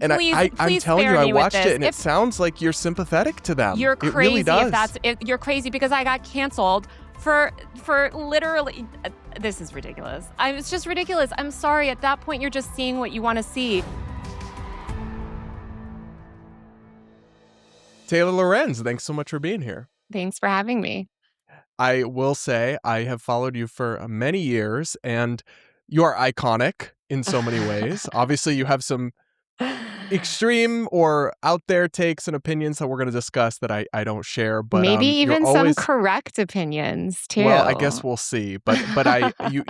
And I'm please telling you, spare I me with watched this. it, and it sounds like you're sympathetic to them. You're It crazy really does. you're crazy because I got canceled for literally. This is ridiculous. It's just ridiculous. I'm sorry. At that point, you're just seeing what you want to see. Taylor Lorenz, thanks so much for being here. Thanks for having me. I will say I have followed you for many years, and you are iconic in so many ways. Obviously, you have some extreme or out there takes and opinions that we're going to discuss that I don't share, but Maybe you're even always some correct opinions too. Well, I guess we'll see. But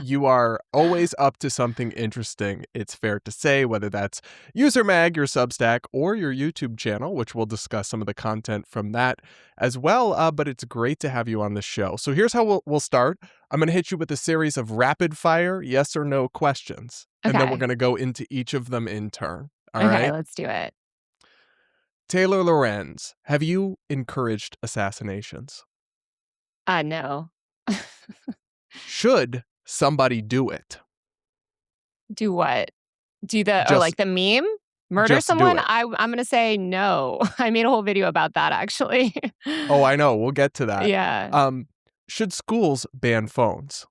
you are always up to something interesting. It's fair to say, whether that's User Mag, your Substack, or your YouTube channel, which we'll discuss some of the content from that as well. But it's great to have you on the show. So here's how we'll start. I'm going to hit you with a series of rapid fire yes or no questions, and then we're going to go into each of them in turn. All right? Okay, let's do it. Taylor Lorenz, have you encouraged assassinations? No. Should somebody do it? Do what? Just- like the meme? Murder just do someone? it. I'm going to say no. I made a whole video about that, actually. Oh, I know. We'll get to that. Yeah. Should schools ban phones?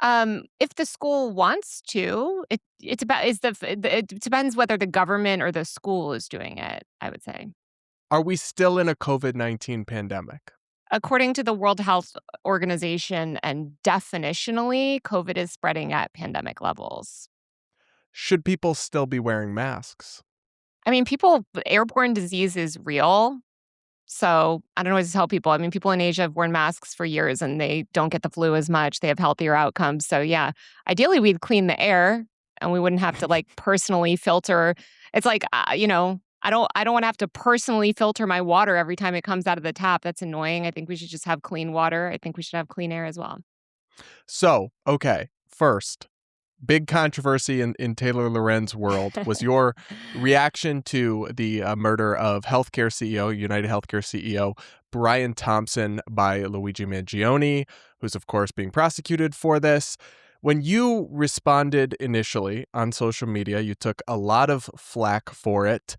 If the school wants to, it depends whether the government or the school is doing it, I would say. Are we still in a COVID-19 pandemic? According to the World Health Organization and definitionally, COVID is spreading at pandemic levels. Should people still be wearing masks? I mean, airborne disease is real. So I don't know what to tell people. I mean, people in Asia have worn masks for years and they don't get the flu as much. They have healthier outcomes. So yeah, ideally we'd clean the air and we wouldn't have to like personally filter. It's like, I don't want to have to personally filter my water every time it comes out of the tap. That's annoying. I think we should just have clean water. I think we should have clean air as well. So, okay, first, big controversy in Taylor Lorenz's world was your reaction to the murder of United Healthcare CEO, Brian Thompson by Luigi Mangione, who's of course being prosecuted for this. When you responded initially on social media, you took a lot of flack for it.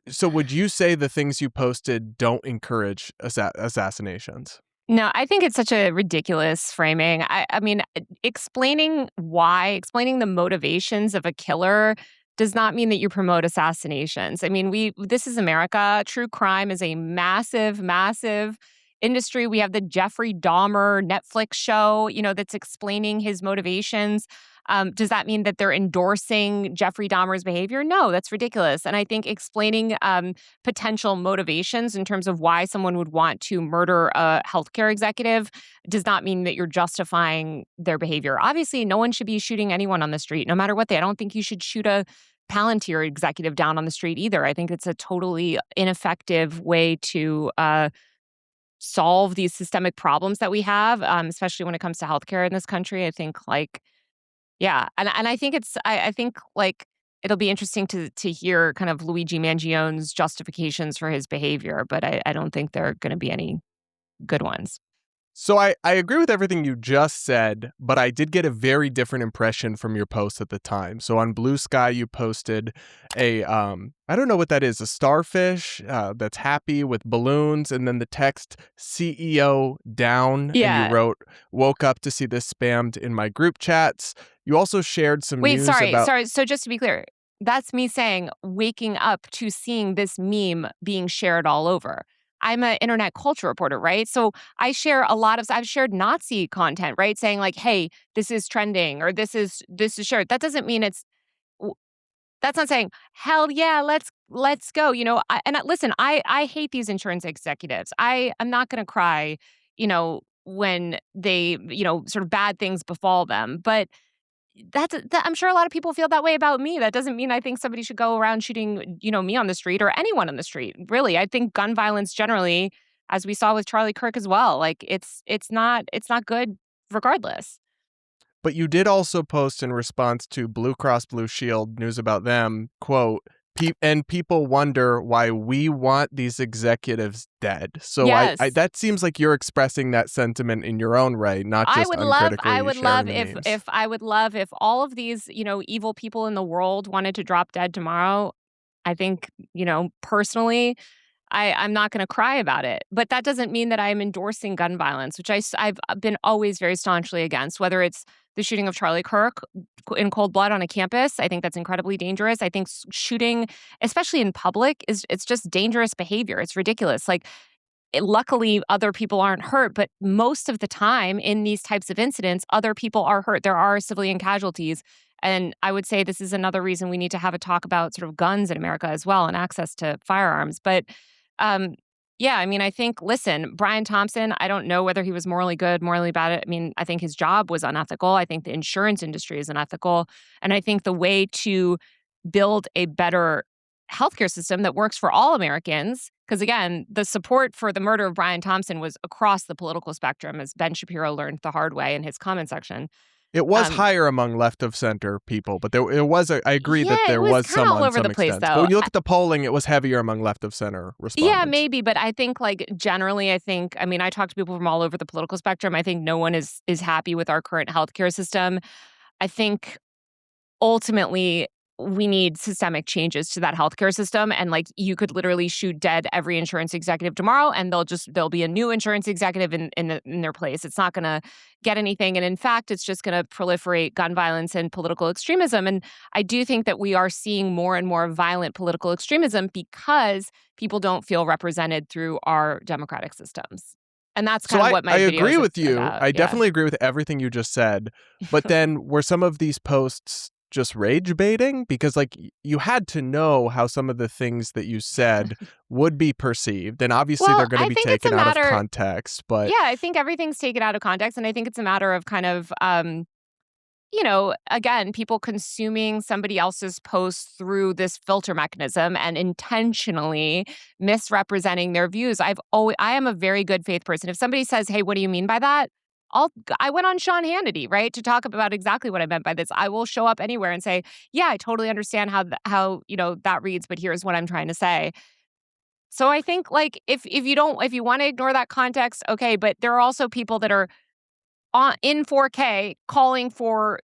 So would you say the things you posted don't encourage assassinations? No, I think it's such a ridiculous framing. I mean, explaining the motivations of a killer does not mean that you promote assassinations. I mean, this is America. True crime is a massive, massive industry. We have the Jeffrey Dahmer Netflix show, that's explaining his motivations. Does that mean that they're endorsing Jeffrey Dahmer's behavior? No, that's ridiculous. And I think explaining potential motivations in terms of why someone would want to murder a healthcare executive does not mean that you're justifying their behavior. Obviously, no one should be shooting anyone on the street, no matter what I don't think you should shoot a Palantir executive down on the street either. I think it's a totally ineffective way to solve these systemic problems that we have, especially when it comes to healthcare in this country. I think yeah, and I think I think it'll be interesting to hear kind of Luigi Mangione's justifications for his behavior, but I don't think there are going to be any good ones. So I agree with everything you just said, but I did get a very different impression from your post at the time. So on Blue Sky, you posted I don't know what that is, a starfish that's happy with balloons, and then the text CEO down. Yeah. And you wrote, woke up to see this spammed in my group chats. You also shared some news about... Sorry. So just to be clear, that's me saying waking up to seeing this meme being shared all over. I'm an internet culture reporter, right? So I've shared Nazi content, right? Saying like, hey, this is trending or this is shared. That doesn't mean that's not saying, hell yeah, let's go. Listen, I hate these insurance executives. I'm not going to cry, when they, sort of bad things befall them. But I'm sure a lot of people feel that way about me. That doesn't mean I think somebody should go around shooting, me on the street or anyone on the street. Really, I think gun violence generally, as we saw with Charlie Kirk as well, like it's not good regardless. But you did also post in response to Blue Cross Blue Shield news about them, quote, and people wonder why we want these executives dead. So yes. That seems like you're expressing that sentiment in your own right, not just uncritically I would love sharing if all of these, evil people in the world wanted to drop dead tomorrow. I think, personally, I'm not going to cry about it. But that doesn't mean that I'm endorsing gun violence, which I've been always very staunchly against, whether it's the shooting of Charlie Kirk in cold blood on a campus. I think that's incredibly dangerous. I think shooting, especially in public, it's just dangerous behavior. It's ridiculous. Like, luckily, other people aren't hurt, but most of the time in these types of incidents, other people are hurt. There are civilian casualties. And I would say this is another reason we need to have a talk about sort of guns in America as well and access to firearms. But um, yeah, I mean, I think, listen, Brian Thompson, I don't know whether he was morally good, morally bad. I mean, I think his job was unethical. I think the insurance industry is unethical. And I think the way to build a better healthcare system that works for all Americans, because again, the support for the murder of Brian Thompson was across the political spectrum, as Ben Shapiro learned the hard way in his comment section. It was Um, higher among left of center people, but I agree that yeah, it there was was kind some of all on over some the place, extent. But though. when you look at the polling, it was heavier among left of center Yeah, respondents. maybe, but I think, like, generally, I mean, I talk to people from all over the political spectrum. I think no one is happy with our current healthcare system. I think ultimately we need systemic changes to that healthcare system, and like you could literally shoot dead every insurance executive tomorrow and there'll be a new insurance executive in their place. It's not going to get anything, and in fact it's just going to proliferate gun violence and political extremism. And I do think that we are seeing more and more violent political extremism because people don't feel represented through our democratic systems. And that's So kind of I, what I my agree videos with you. about. I Yeah. definitely agree with everything you just said. But then were some of these posts just rage baiting? Because like you had to know how some of the things that you said would be perceived. And obviously they're Well, going to I be think it's a taken out of matter. context. But Yeah, I think everything's taken out of context, and I think it's a matter of kind of, again, people consuming somebody else's posts through this filter mechanism and intentionally misrepresenting their views. I am a very good faith person. If somebody says, "Hey, what do you mean by that?" I went on Sean Hannity, right, to talk about exactly what I meant by this. I will show up anywhere and say, "Yeah, I totally understand how that reads, but here's what I'm trying to say." So I think, like, if you want to ignore that context, okay, but there are also people that are in 4K calling for,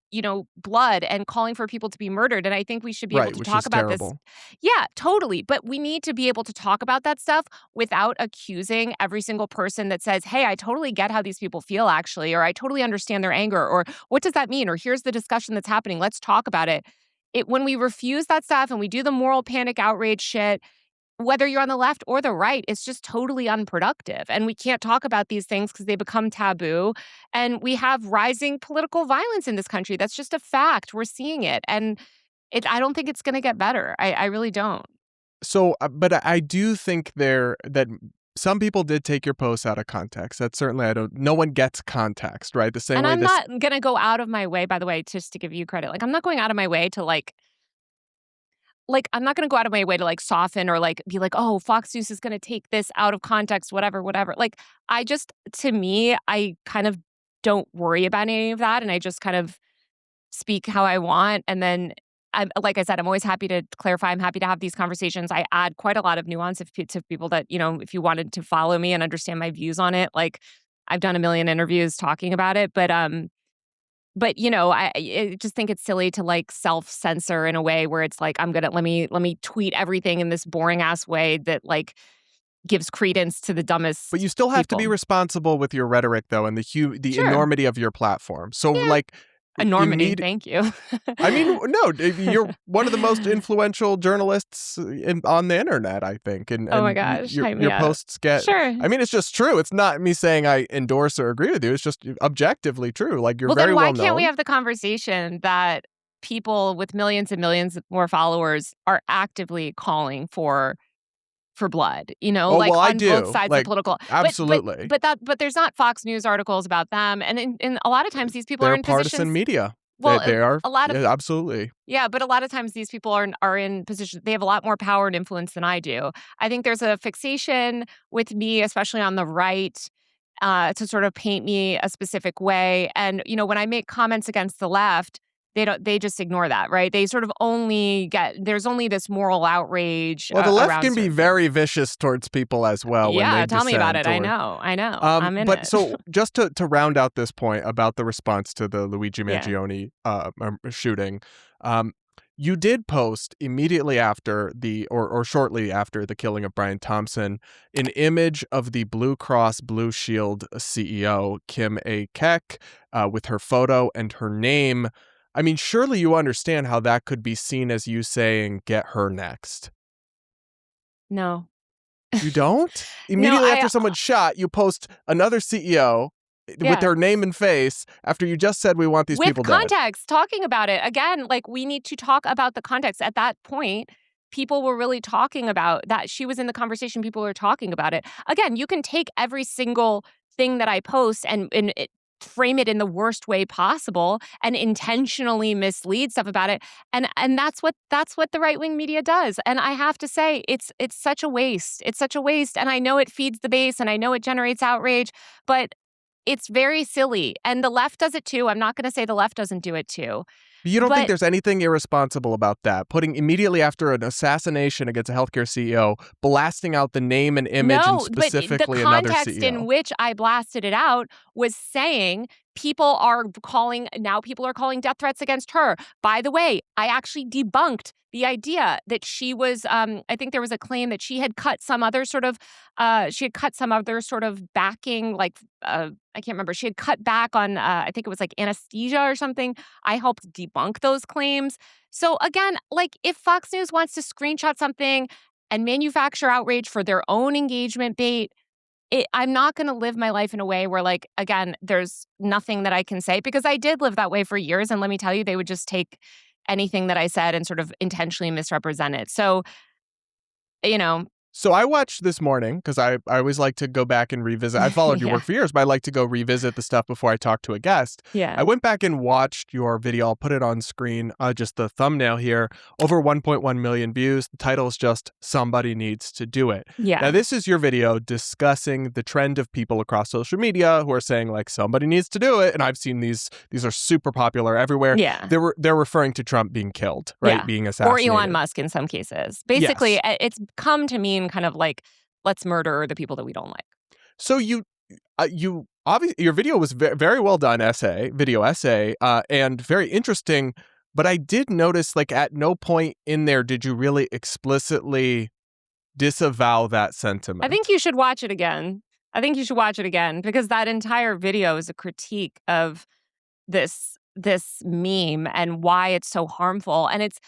blood and calling for people to be murdered. And I think we should be able right, to which talk is about this. terrible. Yeah, totally. But we need to be able to talk about that stuff without accusing every single person that says, "Hey, I totally get how these people feel, actually," or "I totally understand their anger," or "What does that mean?" or "Here's the discussion that's happening. Let's talk about it." When we refuse that stuff and we do the moral panic outrage shit, whether you're on the left or the right, it's just totally unproductive. And we can't talk about these things because they become taboo. And we have rising political violence in this country. That's just a fact. We're seeing it. And I don't think it's going to get better. I really don't. So, but I do think that some people did take your posts out of context. That's certainly, no one gets context, right? The same And way I'm this. not going to go out of my way, by the way, just to give you credit. Like, I'm not going out of my way to I'm not gonna go out of my way to, like, soften or, like, be like, "Oh, Fox News is gonna take this out of context, whatever, whatever." Like, to me, I kind of don't worry about any of that, and I just kind of speak how I want, and then like I said, I'm always happy to clarify, I'm happy to have these conversations. I add quite a lot of nuance to people that, if you wanted to follow me and understand my views on it, like, I've done a million interviews talking about it, but, I just think it's silly to, like, self-censor in a way where it's like, I'm gonna let me tweet everything in this boring ass way that, like, gives credence to the But dumbest you still have to be people. responsible with your rhetoric, though, and the Sure. enormity of your platform. So, Yeah. like, Enormity, immediate. thank you. I mean, no, you're one of the most influential journalists on the internet, I think, and Oh my y gosh, hype me your up. posts get. Sure. I mean, it's just true. It's not me saying I endorse or agree with you. It's just objectively true. Like you're Well, then very why well can't we known. have the conversation that people with millions and millions more followers are actively calling for blood, Oh like well, I on both do. sides of the Like political. But but absolutely, but there's not Fox News articles about them, and a lot of times these people are they're in partisan positions. media. Well, They are. a lot of Yeah, absolutely. yeah, but a lot of times these people are in positions. They have a lot more power and influence than I do. I think there's a fixation with me, especially on the right, to sort of paint me a specific way. And when I make comments against the left, they just ignore that, right? They sort of only get there's only this moral outrage Well, the left around can be certain things. very vicious towards people as well when they Yeah, tell me about dissent it. I or. know, I know. I'm in But it. so just to round out this point about the response to the Luigi Yeah. Mangione shooting, um, You did post immediately after or shortly after the killing of Brian Thompson, an image of the Blue Cross Blue Shield CEO, Kim A. Keck, with her photo and her name. I mean, surely you understand how that could be seen as you saying, get her next. No. You don't? No, Immediately after someone's shot, you post another CEO with their name and face after you just said we want these people dead. With context, talking about it. Again, like, we need to talk about the context. At that point, people were really talking about that. She was in the conversation. People were talking about it. Again, you can take every single thing that I post and frame it in the worst way possible and intentionally mislead stuff about it. And that's what the right-wing media does. And I have to say, it's such a waste. It's such a waste. And I know it feeds the base and I know it generates outrage, but it's very silly. And the left does it too. I'm not going to say the left doesn't do it too. You don't think there's anything irresponsible about that? Putting immediately after an assassination against a healthcare CEO, blasting out the name and image and specifically another CEO. The context in which I blasted it out was saying people are calling death threats against her. By the way, I actually debunked the idea that she was, I think there was a claim that she had cut some other sort of backing, like, I can't remember. She had cut back on, I think it was like anesthesia or something. I helped debunk those claims. So again, like, if Fox News wants to screenshot something and manufacture outrage for their own engagement bait, I'm not going to live my life in a way where, like, again, there's nothing that I can say, because I did live that way for years. And let me tell you, they would just take anything that I said and sort of intentionally misrepresent it. So, So I watched this morning because I always like to go back and revisit. I followed your work for years, but I like to go revisit the stuff before I talk to a guest. Yeah. I went back and watched your video. I'll put it on screen, just the thumbnail here. Over 1.1 million views. The title is just "Somebody Needs to Do It." Yeah. Now, this is your video discussing the trend of people across social media who are saying, like, somebody needs to do it. And I've seen these are super popular everywhere. Yeah. They're referring to Trump being killed, right? Yeah. Being assassinated. Or Elon Musk in some cases. Basically, It's come to mean kind of like, let's murder the people that we don't like. So you obviously, your video was very well done video essay, and very interesting. But I did notice, like, at no point in there did you really explicitly disavow that sentiment. I think you should watch it again. Because that entire video is a critique of this meme and why it's so harmful. And it's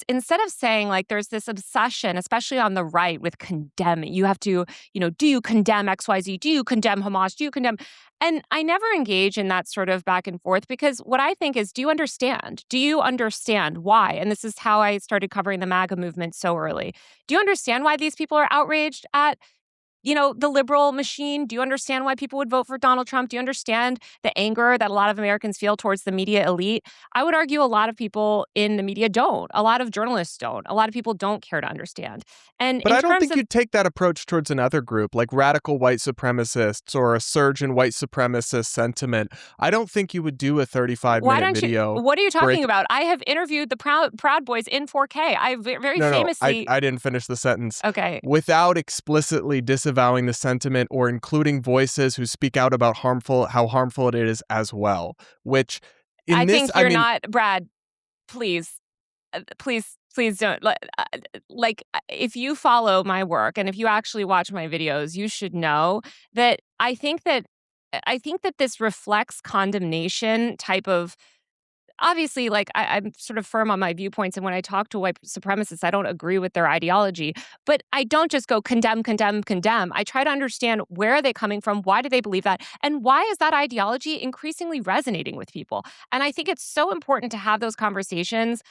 instead of saying, like, there's this obsession, especially on the right, with condemning. You have to, do you condemn XYZ? Do you condemn Hamas? Do you condemn? And I never engage in that sort of back and forth, because what I think is, do you understand? Do you understand why? And this is how I started covering the MAGA movement so early. Do you understand why these people are outraged at the liberal machine? Do you understand why people would vote for Donald Trump? Do you understand the anger that a lot of Americans feel towards the media elite? I would argue a lot of people in the media don't. A lot of journalists don't. A lot of people don't care to understand. But I don't think you'd take that approach towards another group, like radical white supremacists or a surge in white supremacist sentiment. I don't think you would do a 35-minute video. What are you talking about? I have interviewed the Proud Boys in 4K. I very famously... I didn't finish the sentence. Okay. Without explicitly disavowing the sentiment or including voices who speak out about how harmful it is as well, which not, Brad, please don't. Like, if you follow my work and if you actually watch my videos, you should know that I think that this reflects condemnation type of... Obviously, like, I'm sort of firm on my viewpoints, and when I talk to white supremacists, I don't agree with their ideology. But I don't just go condemn, condemn, condemn. I try to understand, where are they coming from? Why do they believe that? And why is that ideology increasingly resonating with people? And I think it's so important to have those conversations.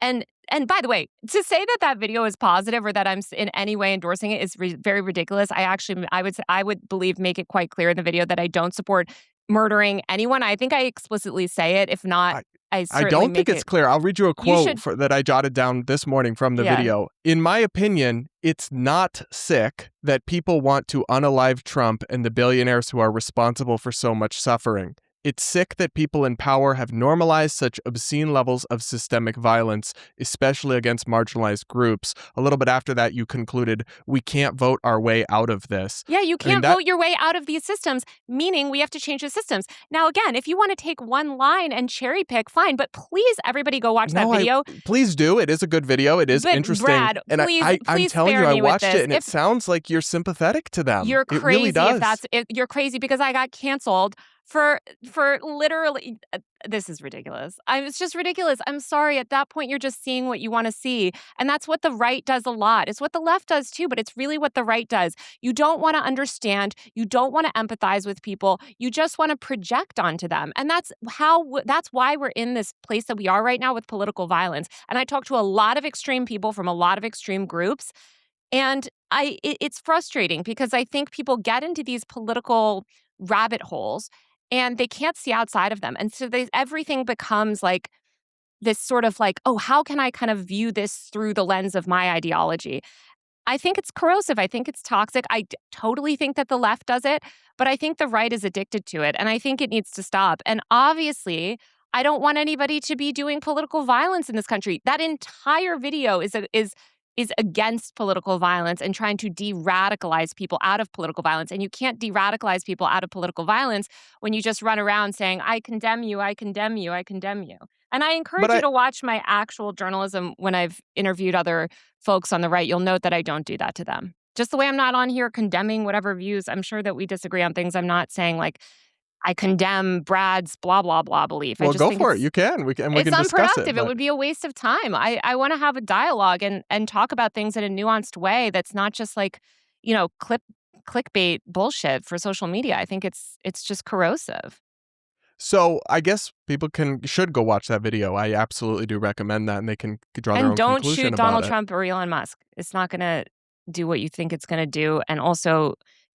And by the way, to say that video is positive or that I'm in any way endorsing it is very ridiculous. I would believe, make it quite clear in the video that I don't support murdering anyone. I think I explicitly say it. If not, I don't think it's clear. I'll read you a quote that I jotted down this morning from the video. In my opinion, it's not sick that people want to unalive Trump and the billionaires who are responsible for so much suffering. It's sick that people in power have normalized such obscene levels of systemic violence, especially against marginalized groups. A little bit after that, you concluded, we can't vote our way out of this. Yeah, you I mean, can't vote your way out of these systems, meaning we have to change the systems. Now, again, if you want to take one line and cherry pick, fine, but please, everybody go watch that no, video. please do. It is a good video. It is But interesting. Brad, And please, I'm please telling spare you, I me with watched this. it and it sounds like you're sympathetic to them. You're It really crazy does. if you're crazy because I got canceled for literally this is ridiculous. It's just ridiculous. I'm sorry. At that point, you're just seeing what you want to see. And that's what the right does a lot. It's what the left does too, but it's really what the right does. You don't want to understand. You don't want to empathize with people. You just want to project onto them. And that's why we're in this place that we are right now with political violence. And I talk to a lot of extreme people from a lot of extreme groups. And it's frustrating because I think people get into these political rabbit holes and they can't see outside of them. And so everything becomes like this sort of like, oh, how can I kind of view this through the lens of my ideology? I think it's corrosive. I think it's toxic. Totally think that the left does it, but I think the right is addicted to it. And I think it needs to stop. And obviously, I don't want anybody to be doing political violence in this country. That entire video is against political violence and trying to de-radicalize people out of political violence. And you can't de-radicalize people out of political violence when you just run around saying, I condemn you, I condemn you, I condemn you. And I encourage you to watch my actual journalism when I've interviewed other folks on the right. You'll note that I don't do that to them. Just the way I'm not on here condemning whatever views. I'm sure that we disagree on things. I'm not saying like, I condemn Brad's blah, blah, blah belief. Well, I just go think for it. You can. We can it's discuss unproductive. it. It would be a waste of time. I want to have a dialogue and talk about things in a nuanced way that's not just like, clickbait bullshit for social media. I think it's just corrosive. So I guess people should go watch that video. I absolutely do recommend that, and they can draw their And own don't conclusion shoot about Donald it. Trump or Elon Musk. It's not going to do what you think it's going to do. And also,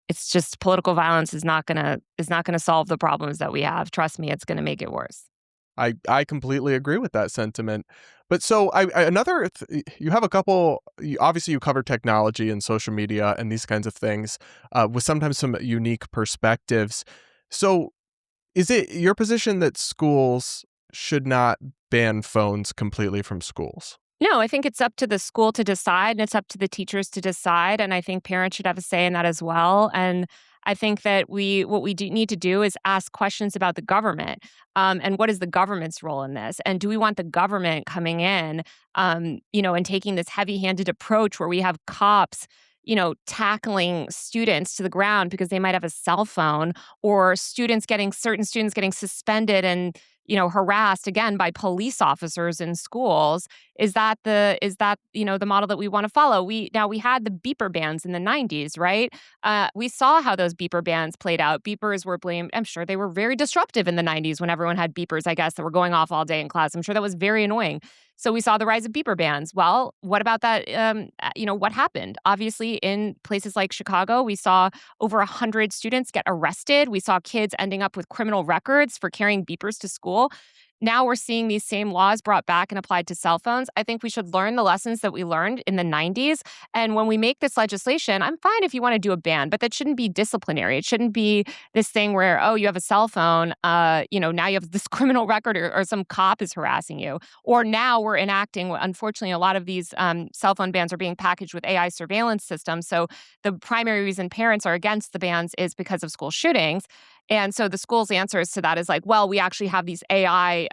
it's just political violence is not going to solve the problems that we have. Trust me, it's going to make it worse. I completely agree with that sentiment. But so you have a couple, obviously you cover technology and social media and these kinds of things with sometimes some unique perspectives. So is it your position that schools should not ban phones completely from schools? No, I think it's up to the school to decide and it's up to the teachers to decide. And I think parents should have a say in that as well. And I think that what we do need to do is ask questions about the government and what is the government's role in this? And do we want the government coming in, and taking this heavy-handed approach where we have cops, tackling students to the ground because they might have a cell phone, or certain students getting suspended and harassed again by police officers in schools? Is that the model that we want to follow? We had the beeper bans in the 90s, right? We saw how those beeper bans played out. Beepers were blamed. I'm sure they were very disruptive in the 90s when everyone had beepers, I guess, that were going off all day in class. I'm sure that was very annoying. So we saw the rise of beeper bans. Well, what about that? What happened? Obviously, in places like Chicago, we saw over 100 students get arrested. We saw kids ending up with criminal records for carrying beepers to school. Now we're seeing these same laws brought back and applied to cell phones. I think we should learn the lessons that we learned in the 90s. And when we make this legislation, I'm fine if you want to do a ban, but that shouldn't be disciplinary. It shouldn't be this thing where, oh, you have a cell phone, now you have this criminal record or some cop is harassing you. Or now we're enacting, unfortunately, a lot of these cell phone bans are being packaged with AI surveillance systems. So the primary reason parents are against the bans is because of school shootings. And so the school's answers to that is like, well, we actually have these AI,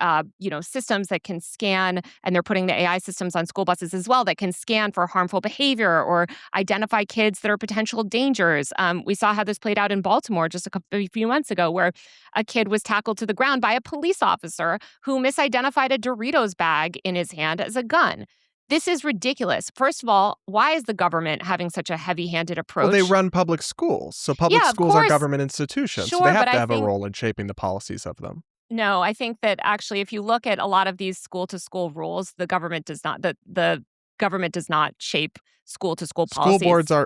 systems that can scan, and they're putting the AI systems on school buses as well that can scan for harmful behavior or identify kids that are potential dangers. We saw how this played out in Baltimore just a few months ago, where a kid was tackled to the ground by a police officer who misidentified a Doritos bag in his hand as a gun. This is ridiculous. First of all, why is the government having such a heavy-handed approach? Well, they run public schools. So public schools are government institutions. Sure, so they have but to have a role in shaping the policies of them. No, I think that actually if you look at a lot of these school-to-school rules, the government does not shape school-to-school policies.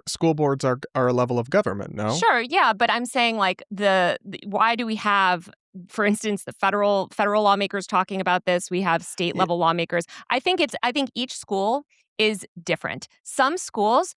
School boards are a level of government, no? Sure, yeah, but I'm saying like why do we have, for instance, the federal lawmakers talking about this? We have state level lawmakers. I think each school is different. Some schools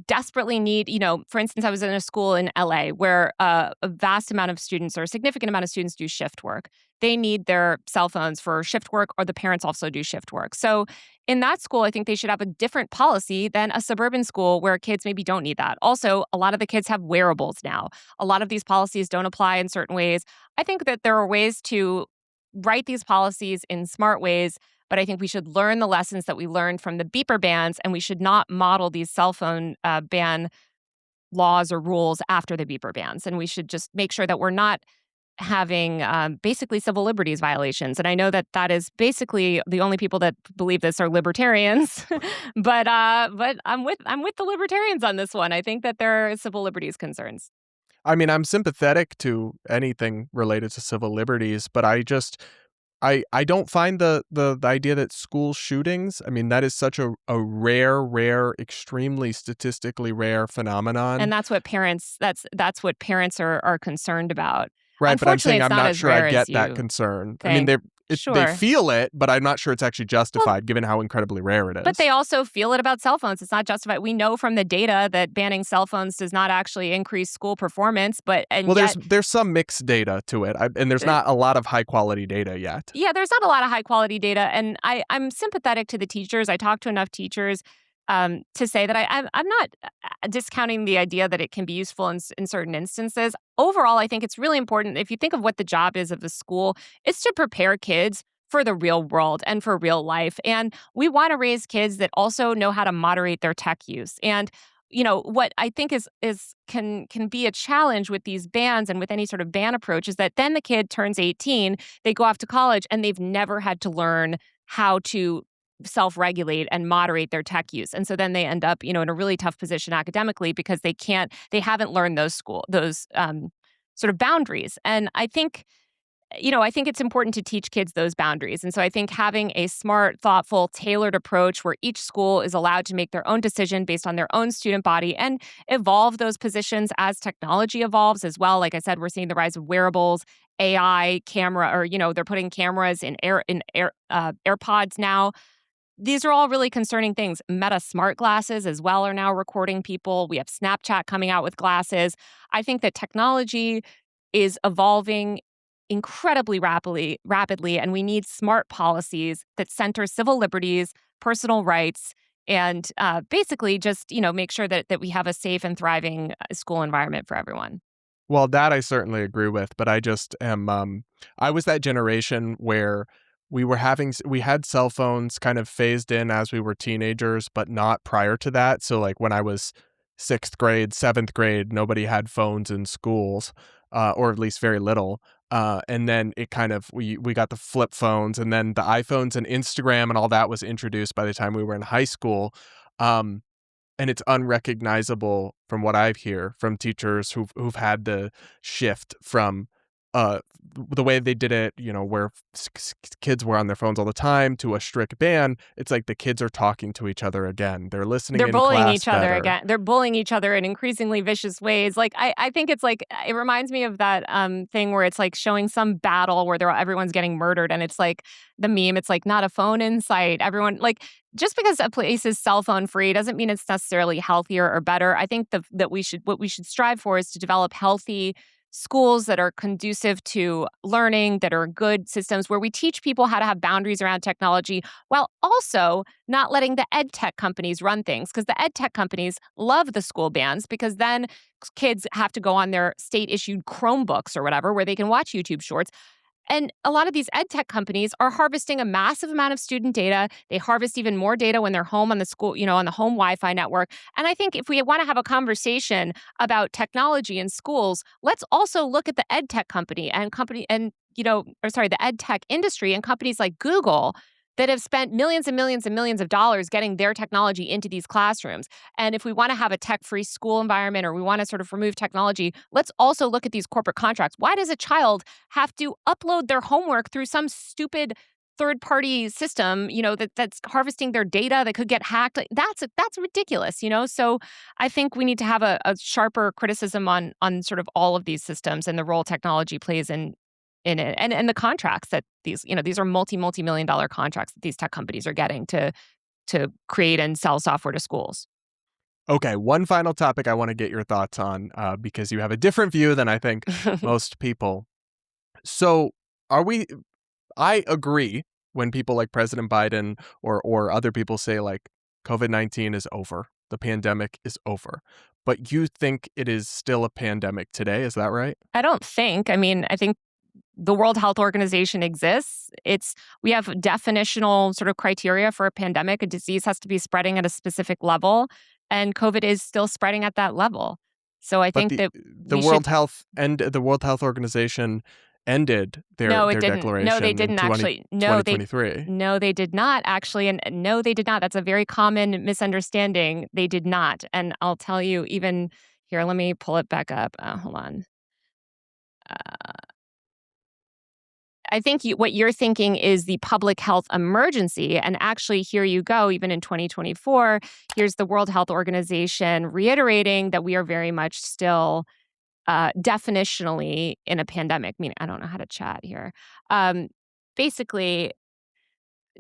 desperately need, for instance, I was in a school in LA where a vast amount of students or a significant amount of students do shift work. They need their cell phones for shift work, or the parents also do shift work. So in that school, I think they should have a different policy than a suburban school where kids maybe don't need that. Also, a lot of the kids have wearables now. A lot of these policies don't apply in certain ways. I think that there are ways to write these policies in smart ways, but I think we should learn the lessons that we learned from the beeper bans, and we should not model these cell phone ban laws or rules after the beeper bans. And we should just make sure that we're not having basically civil liberties violations. And I know that that is basically the only people that believe this are libertarians, but I'm with the libertarians on this one. I think that there are civil liberties concerns. I mean, I'm sympathetic to anything related to civil liberties, but I don't find the idea that school shootings, I mean, that is such a rare, extremely statistically rare And phenomenon. that's what parents are concerned about. Right, but I'm Unfortunately, saying it's I'm not not as sure I rare as get that you concern. I mean, think. they Sure. feel it, but I'm not sure it's actually Well, justified given how incredibly rare it but is. they also feel it about cell phones. It's not justified. We know from the data that banning cell phones does not actually increase school performance, but and Well, yet there's some mixed data to it, and there's uh, not a lot of high quality data yet. yeah, there's not a lot of high quality data, and I'm sympathetic to the teachers. I talk to enough teachers to say that I'm not discounting the idea that it can be useful in certain instances. Overall, I think it's really important. If you think of what the job is of the school, it's to prepare kids for the real world and for real life. And we want to raise kids that also know how to moderate their tech use. And what I think is can be a challenge with these bans and with any sort of ban approach is that then the kid turns 18, they go off to college, and they've never had to learn how to self-regulate and moderate their tech use. And so then they end up, in a really tough position academically because they haven't learned those sort of boundaries. And I think it's important to teach kids those boundaries. And so I think having a smart, thoughtful, tailored approach where each school is allowed to make their own decision based on their own student body and evolve those positions as technology evolves as well. Like I said, we're seeing the rise of wearables, AI, camera, or they're putting cameras in AirPods now. These are all really concerning things. Meta smart glasses as well are now recording people. We have Snapchat coming out with glasses. I think that technology is evolving incredibly rapidly, and we need smart policies that center civil liberties, personal rights, and basically just make sure that we have a safe and thriving school environment for everyone. Well, that I certainly agree with, but I just am I was that generation where we had cell phones kind of phased in as we were teenagers, but not prior to that. So like when I was 6th grade, 7th grade, nobody had phones in schools, or at least very little. And then it kind of we got the flip phones, and then the iPhones and Instagram and all that was introduced by the time we were in high school. Um, and it's unrecognizable from what I hear from teachers who've had the shift from uh the way they did it, where kids were on their phones all the time, to a strict ban. It's like the kids are talking to each other again. They're listening They're in bullying class each other better. again. They're bullying each other in increasingly vicious ways. Like I think it's like it reminds me of that thing where it's like showing some battle where everyone's getting murdered, and it's like the meme. It's like not a phone in sight. Everyone like just because a place is cell phone free doesn't mean it's necessarily healthier or better. I think that what we should strive for is to develop healthy schools that are conducive to learning, that are good systems where we teach people how to have boundaries around technology while also not letting the ed tech companies run things. Because the ed tech companies love the school bans because then kids have to go on their state issued Chromebooks or whatever where they can watch YouTube shorts. And a lot of these ed tech companies are harvesting a massive amount of student data. They harvest even more data when they're home on the school, on the home Wi-Fi network. And I think if we want to have a conversation about technology in schools, let's also look at the ed tech the ed tech industry and companies like Google that have spent millions and millions and millions of dollars getting their technology into these classrooms. And if we want to have a tech-free school environment or we want to sort of remove technology, let's also look at these corporate contracts. Why does a child have to upload their homework through some stupid third-party system, that's harvesting their data that could get hacked? Like, that's ridiculous, So I think we need to have a sharper criticism on sort of all of these systems and the role technology plays in it, and the contracts that these are multi-million dollar contracts that these tech companies are getting to create and sell software to schools. Okay, one final topic I want to get your thoughts on because you have a different view than I think most people. So, are we? I agree when people like President Biden or other people say like COVID-19 is over, the pandemic is over, but you think it is still a pandemic today? Is that right? I don't think. I mean, I think the World Health Organization exists. We have definitional sort of criteria for a pandemic. A disease has to be spreading at a specific level, and COVID is still spreading at that level. So I But think that the we should. World Health Organization ended No, it their didn't. No, they declaration in didn't actually. 2023. No, they did not actually, and no, they did not. That's a very common misunderstanding. They did not, and I'll tell you. Even here, let me pull it back up. Hold on. I think what you're thinking is the public health emergency. And actually, here you go, even in 2024, here's the World Health Organization reiterating that we are very much still definitionally in a pandemic. Meaning, I don't know how to chat here. Basically,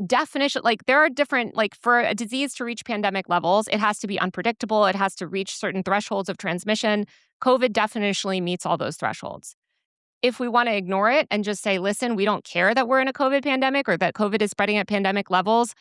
definition, like there are different, like for a disease to reach pandemic levels, it has to be unpredictable, it has to reach certain thresholds of transmission. COVID definitionally meets all those thresholds. If we want to ignore it and just say, listen, we don't care that we're in a COVID pandemic or that COVID is spreading at pandemic levels,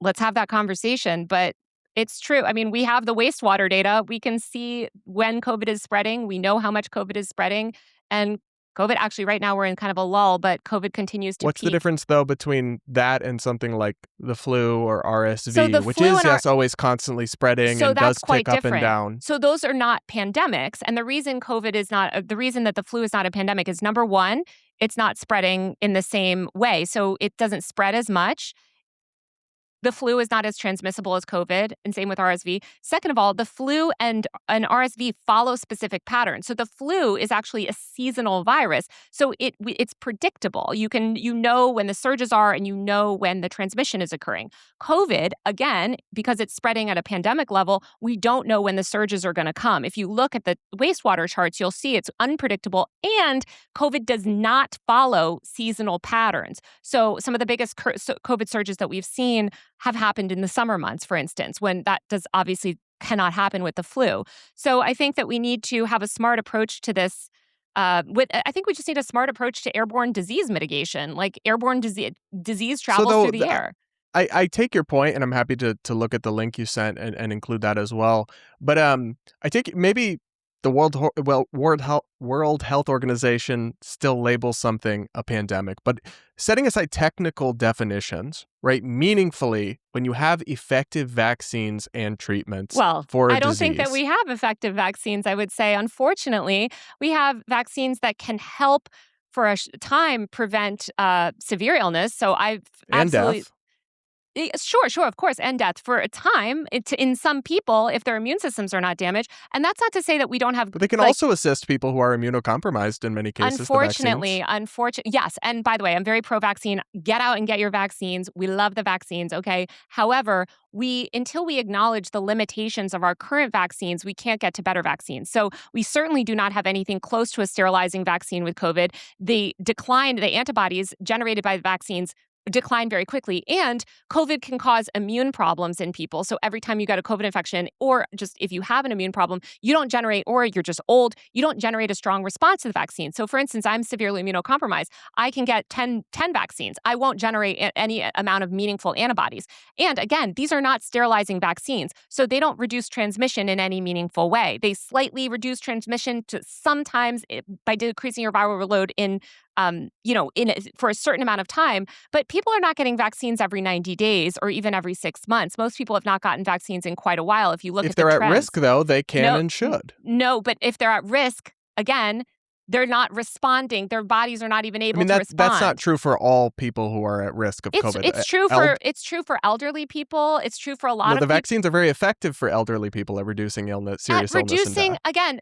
let's have that conversation. But it's true. I mean, we have the wastewater data. We can see when COVID is spreading. We know how much COVID is spreading. And COVID, actually, right now we're in kind of a lull, but COVID continues to What's the peak. difference, though, between that and something like the flu or So RSV, the which flu is, and yes, always constantly spreading So and does that's quite tick up and different. down? So those are not pandemics. And the reason COVID is not, the reason that the flu is not a pandemic is number one, it's not spreading in the same way. So it doesn't spread as much. The flu is not as transmissible as COVID, and same with RSV. Second of all, the flu and an RSV follow specific patterns. So the flu is actually a seasonal virus. So it's predictable. You know when the surges are and you know when the transmission is occurring. COVID, again, because it's spreading at a pandemic level, we don't know when the surges are going to come. If you look at the wastewater charts, you'll see it's unpredictable, and COVID does not follow seasonal patterns. So some of the biggest COVID surges that we've seen have happened in the summer months, for instance, when that does obviously cannot happen with the flu. So I think that we need to have a smart approach to this. I think we just need a smart approach to airborne disease mitigation, like airborne disease So, travels though, through the air. I take your point, and I'm happy to look at the link you sent and include that as well. But I take maybe the World Health Organization still labels something a pandemic, but setting aside technical definitions, right? Meaningfully, when you have effective vaccines and treatments Well, for a I don't think that disease we have effective vaccines. I would say, unfortunately, we have vaccines that can help for a time prevent severe illness. So I've and absolutely. death, Sure, of course, and death for a time. In some people, if their immune systems are not damaged, and that's not to say that we don't have but they can like. also assist people who are immunocompromised in many cases, the vaccines. Yes. And by the way, I'm very pro-vaccine. Get out and get your vaccines. We love the vaccines. Okay. However, until we acknowledge the limitations of our current vaccines, we can't get to better vaccines. So we certainly do not have anything close to a sterilizing vaccine with COVID. The antibodies generated by the vaccines decline very quickly. And COVID can cause immune problems in people. So every time you get a COVID infection, or just if you have an immune problem, you don't generate, or you're just old, you don't generate a strong response to the vaccine. So for instance, I'm severely immunocompromised. I can get 10 vaccines. I won't generate any amount of meaningful antibodies. And again, these are not sterilizing vaccines. So they don't reduce transmission in any meaningful way. They slightly reduce transmission to sometimes by decreasing your viral load for a certain amount of time. But people are not getting vaccines every 90 days or even every 6 months. Most people have not gotten vaccines in quite a while. If you look If at the they're at trends. risk, though, they can No, and should. No, but if they're at risk, again, they're not responding. Their bodies are not even able to respond. That's not true for all people who are at risk of COVID. It's true for elderly people. It's true for a lot No, of the people. vaccines are very effective for elderly people at reducing serious illness and death. Again,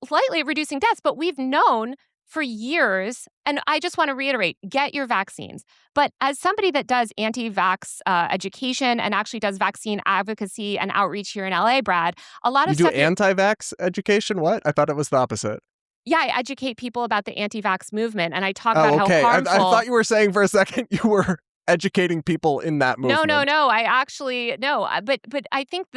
slightly reducing deaths, but we've known for years, and I just want to reiterate, get your vaccines. But as somebody that does anti-vax education and actually does vaccine advocacy and outreach here in LA, Brad, a lot You of do stuff. anti-vax education? What? I thought it was the opposite. Yeah, I educate people about the anti-vax movement, and I talk Oh, about okay. how harmful. I thought you were saying for a second you were educating people in that No, no, movement. no. I actually no. But I think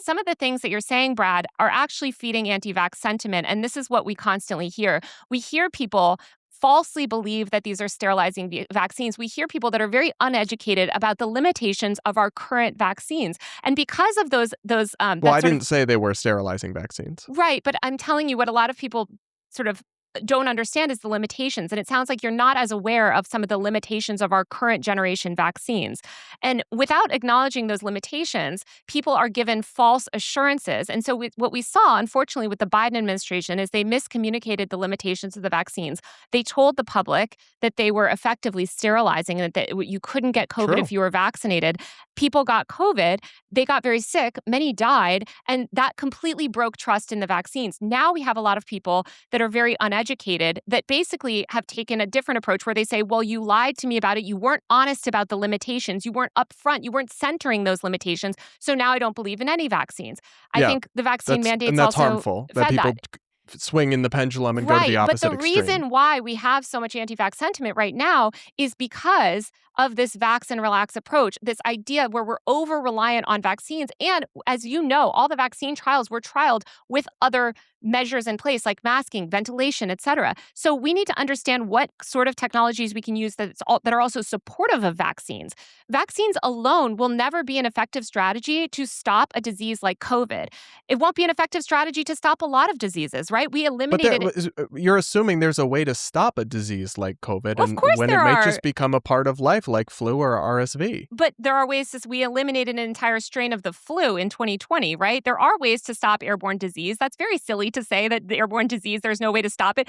some of the things that you're saying, Brad, are actually feeding anti-vax sentiment, and this is what we constantly hear. We hear people falsely believe that these are sterilizing vaccines. We hear people that are very uneducated about the limitations of our current vaccines, and because of those Well, that I sort of didn't say they were sterilizing vaccines. right. But I'm telling you what a lot of people sort of don't understand is the limitations. And it sounds like you're not as aware of some of the limitations of our current generation vaccines. And without acknowledging those limitations, people are given false assurances. And so what we saw, unfortunately, with the Biden administration is they miscommunicated the limitations of the vaccines. They told the public that they were effectively sterilizing and that you couldn't get COVID True. if you were vaccinated. People got COVID, they got very sick, many died, and that completely broke trust in the vaccines. Now we have a lot of people that are very uneducated that basically have taken a different approach where they say, well, you lied to me about it. You weren't honest about the limitations. You weren't upfront. You weren't centering those limitations. So now I don't believe in any vaccines. I Yeah, think the vaccine and mandates that's also harmful that fed people that. swing in the pendulum and go to the Right. But opposite the extreme. reason why we have so much anti vax sentiment right now is because of this vax and relax approach, this idea where we're over reliant on vaccines. And as you know, all the vaccine trials were trialed with other measures in place like masking, ventilation, et cetera. So we need to understand what sort of technologies we can use that are also supportive of vaccines. Vaccines alone will never be an effective strategy to stop a disease like COVID. It won't be an effective strategy to stop a lot of diseases, right? We But eliminated. you're assuming there's a way to stop a disease like COVID, Well, of and course when it there may are. just become a part of life, like flu or RSV. But there are ways we eliminated an entire strain of the flu in 2020, right? There are ways to stop airborne disease. That's very silly to say that the airborne disease, there's no way to stop it.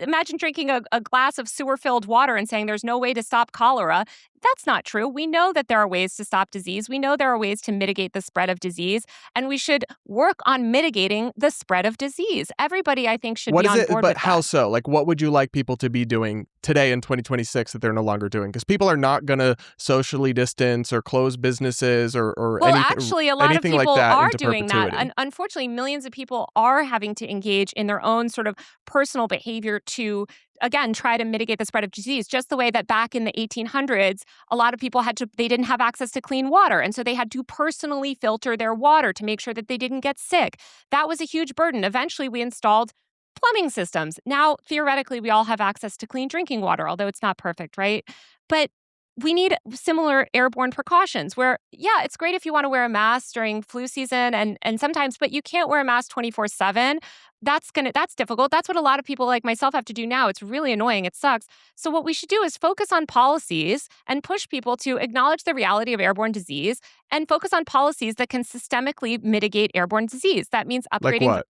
Imagine drinking a glass of sewer-filled water and saying there's no way to stop cholera. That's not true. We know that there are ways to stop disease. We know there are ways to mitigate the spread of disease, and we should work on mitigating the spread of disease. Everybody, I think, should What be is on it? board But with how that. so? Like, what would you like people to be doing today in 2026 that they're no longer doing? Because people are not going to socially distance or close businesses or Well, actually, a lot of anything like people that are into doing that. perpetuity. Unfortunately, millions of people are having to engage in their own sort of personal behavior to, again, try to mitigate the spread of disease. Just the way that back in the 1800s, a lot of people they didn't have access to clean water. And so they had to personally filter their water to make sure that they didn't get sick. That was a huge burden. Eventually, we installed plumbing systems. Now, theoretically, we all have access to clean drinking water, although it's not perfect, right? But we need similar airborne precautions where, yeah, it's great if you want to wear a mask during flu season and sometimes, but you can't wear a mask 24/7. That's difficult. That's what a lot of people like myself have to do now. It's really annoying. It sucks. So what we should do is focus on policies and push people to acknowledge the reality of airborne disease and focus on policies that can systemically mitigate airborne disease. Like what?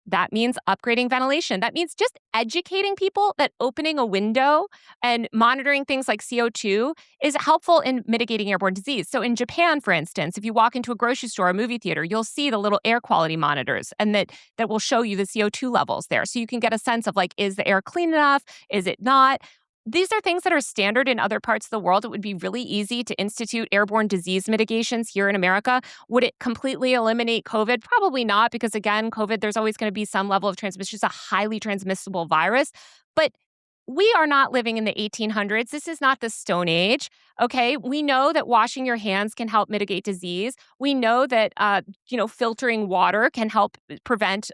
That means upgrading ventilation. That means just educating people that opening a window and monitoring things like CO2 is helpful in mitigating airborne disease. So in Japan, for instance, if you walk into a grocery store or a movie theater, you'll see the little air quality monitors and that will show you the CO2 levels there. So you can get a sense of like, is the air clean enough? Is it not? These are things that are standard in other parts of the world. It would be really easy to institute airborne disease mitigations here in America. Would it completely eliminate COVID? Probably not, because again, COVID, there's always going to be some level of transmission. It's a highly transmissible virus. But we are not living in the 1800s. This is not the Stone Age. Okay, we know that washing your hands can help mitigate disease. We know that filtering water can help prevent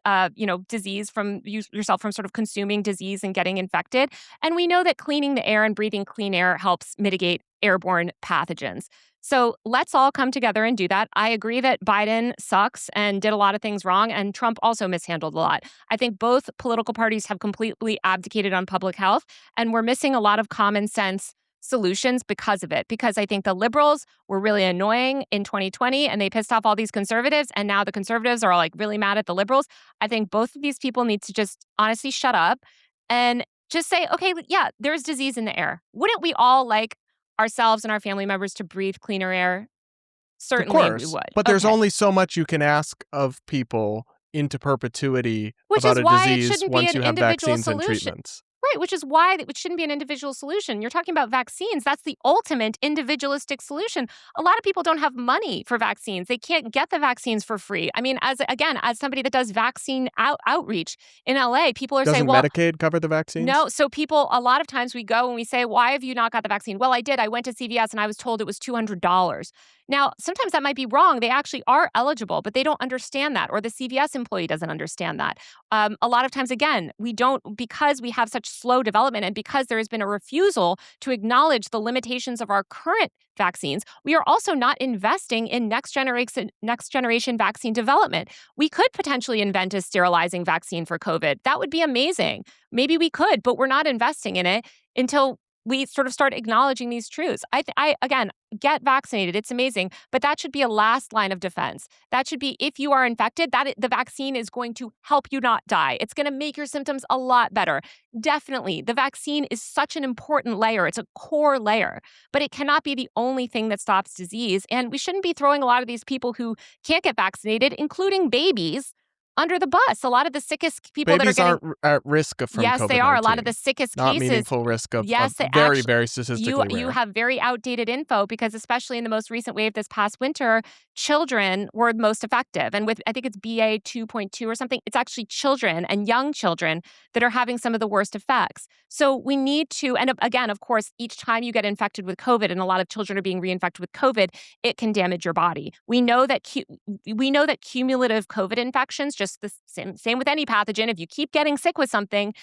disease from yourself from sort of consuming disease and getting infected. And we know that cleaning the air and breathing clean air helps mitigate airborne pathogens. So let's all come together and do that. I agree that Biden sucks and did a lot of things wrong, and Trump also mishandled a lot. I think both political parties have completely abdicated on public health, and we're missing a lot of common sense solutions because of it. Because I think the liberals were really annoying in 2020 and they pissed off all these conservatives, and now the conservatives are like really mad at the liberals. I think both of these people need to just honestly shut up and just say, okay, yeah, there's disease in the air. Wouldn't we all like ourselves and our family members to breathe cleaner air? Of Certainly we course. would. But there's Okay. only so much you can ask of people into perpetuity Which about is a why it disease shouldn't be once an you have individual vaccines and solution. treatments. Right, which is why it shouldn't be an individual solution. You're talking about vaccines. That's the ultimate individualistic solution. A lot of people don't have money for vaccines. They can't get the vaccines for free. I mean, as somebody that does vaccine outreach in LA, people are saying, Doesn't well, Medicaid cover the vaccines? no. So people, a lot of times we go and we say, why have you not got the vaccine? Well, I did. I went to CVS and I was told it was $200. Now, sometimes that might be wrong. They actually are eligible, but they don't understand that, or the CVS employee doesn't understand that. A lot of times, again, we don't, because we have such slow development and because there has been a refusal to acknowledge the limitations of our current vaccines, we are also not investing in next generation vaccine development. We could potentially invent a sterilizing vaccine for COVID. That would be amazing. Maybe we could, but we're not investing in it until we sort of start acknowledging these truths. Again, get vaccinated. It's amazing, but that should be a last line of defense. That should be, if you are infected, the vaccine is going to help you not die. It's going to make your symptoms a lot better. Definitely, the vaccine is such an important layer. It's a core layer, but it cannot be the only thing that stops disease. And we shouldn't be throwing a lot of these people who can't get vaccinated, including babies, under the bus. A lot of the sickest people that are Babies getting. aren't at risk from Yes, they are. A lot of COVID-19. the sickest Not cases. meaningful risk of Yes, they very, actually. very You statistically you rare. have very outdated info because especially in the most recent wave this past winter, children were most effective. And with, I think it's BA 2.2 or something, it's actually children and young children that are having some of the worst effects. So we need to, and again, of course, each time you get infected with COVID, and a lot of children are being reinfected with COVID, it can damage your body. We know that cumulative COVID infections, just the same with any pathogen, if you keep getting sick with something,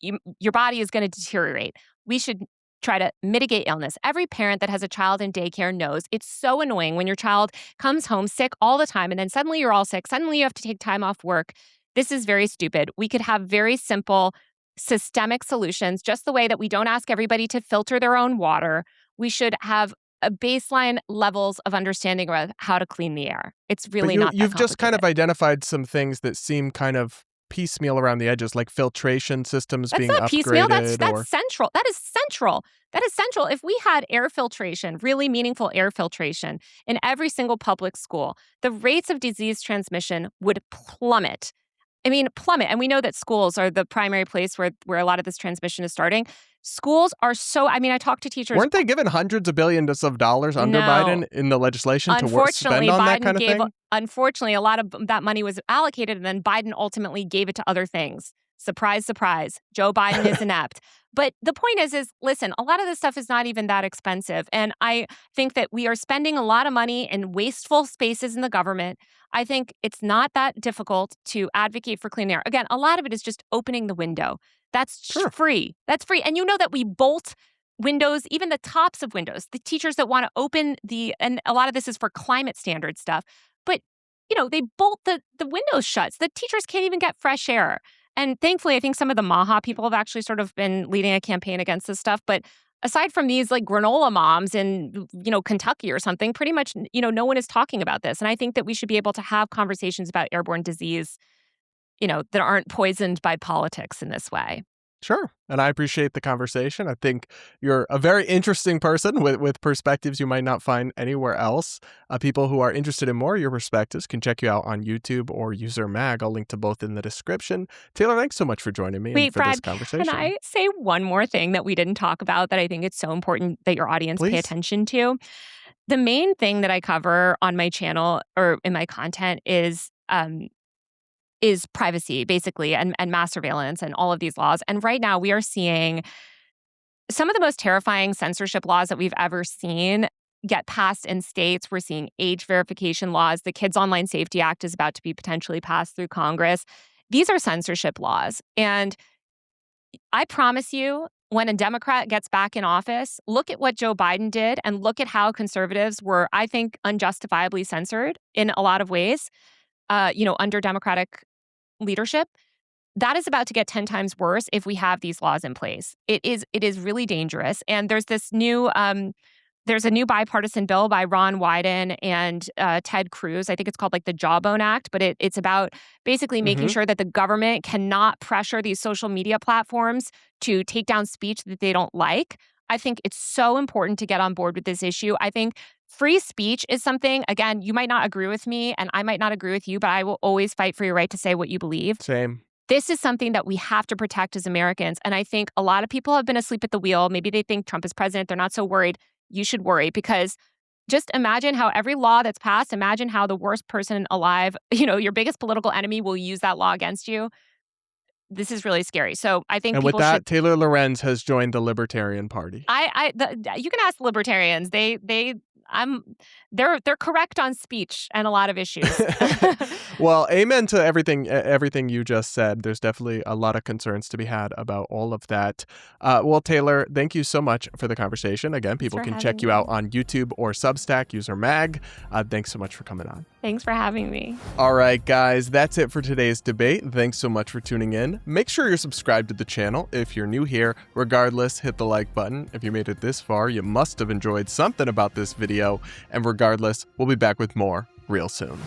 your body is going to deteriorate. We should try to mitigate illness. Every parent that has a child in daycare knows it's so annoying when your child comes home sick all the time and then suddenly you're all sick. Suddenly you have to take time off work. This is very stupid. We could have very simple systemic solutions, just the way that we don't ask everybody to filter their own water. We should have a baseline levels of understanding about how to clean the air. It's But really not that you've just kind complicated. of identified some things that seem kind of piecemeal around the edges, like filtration systems That's being not piecemeal. That's upgraded or that's central. That is central. That is central. If we had air filtration, really meaningful air filtration in every single public school, the rates of disease transmission would plummet. I mean, plummet. And we know that schools are the primary place where a lot of this transmission is starting. Schools are so, I mean, I talk to teachers. weren't they given hundreds of billions of dollars under No. Biden in the legislation to Unfortunately, spend on that kind of thing? unfortunately, a lot of that money was allocated, and then Biden ultimately gave it to other things. Surprise, surprise. Joe Biden is inept. But the point is, listen, a lot of this stuff is not even that expensive. And I think that we are spending a lot of money in wasteful spaces in the government. I think it's not that difficult to advocate for clean air. Again, a lot of it is just opening the window. That's Sure. free. That's free. And you know that we bolt windows, even the tops of windows, the teachers that want to open and a lot of this is for climate standard stuff, but they bolt the windows shut. So the teachers can't even get fresh air. And thankfully, I think some of the Maha people have actually sort of been leading a campaign against this stuff. But aside from these like granola moms in, Kentucky or something, pretty much, no one is talking about this. And I think that we should be able to have conversations about airborne disease, that aren't poisoned by politics in this way. Sure. And I appreciate the conversation. I think you're a very interesting person with perspectives you might not find anywhere else. People who are interested in more of your perspectives can check you out on YouTube or User Mag. I'll link to both in the description. Taylor, thanks so much for joining me and for Brad, this conversation. can I say one more thing that we didn't talk about that I think it's so important that your audience pay Please. attention to? The main thing that I cover on my channel or in my content is privacy, basically, and mass surveillance and all of these laws. And right now we are seeing some of the most terrifying censorship laws that we've ever seen get passed in states. We're seeing age verification laws. The Kids Online Safety Act is about to be potentially passed through Congress. These are censorship laws. And I promise you, when a Democrat gets back in office, look at what Joe Biden did and look at how conservatives were, I think, unjustifiably censored in a lot of ways, under Democratic leadership. That is about to get 10 times worse if we have these laws in place. It is really dangerous. And there's a new bipartisan bill by Ron Wyden and Ted Cruz. I think it's called like the Jawbone Act, but it's about basically making sure that the government cannot pressure these social media platforms to take down speech that they don't like. I think it's so important to get on board with this issue. I think free speech is something, again, you might not agree with me and I might not agree with you, but I will always fight for your right to say what you believe. Same. This is something that we have to protect as Americans. And I think a lot of people have been asleep at the wheel. Maybe they think Trump is president. They're not so worried. You should worry because just imagine how every law that's passed, imagine how the worst person alive, your biggest political enemy will use that law against you. This is really scary. So I think And with people that, should. Taylor Lorenz has joined the Libertarian Party. You can ask the libertarians. They're correct on speech and a lot of issues. Well, amen to everything you just said. There's definitely a lot of concerns to be had about all of that. Well, Taylor, thank you so much for the conversation. Again, people can check you out on YouTube or Substack, user Mag. Thanks so much for coming on. Thanks for having me. All right, guys, that's it for today's debate. Thanks so much for tuning in. Make sure you're subscribed to the channel if you're new here. Regardless, hit the like button. If you made it this far, you must have enjoyed something about this video. And regardless, we'll be back with more real soon.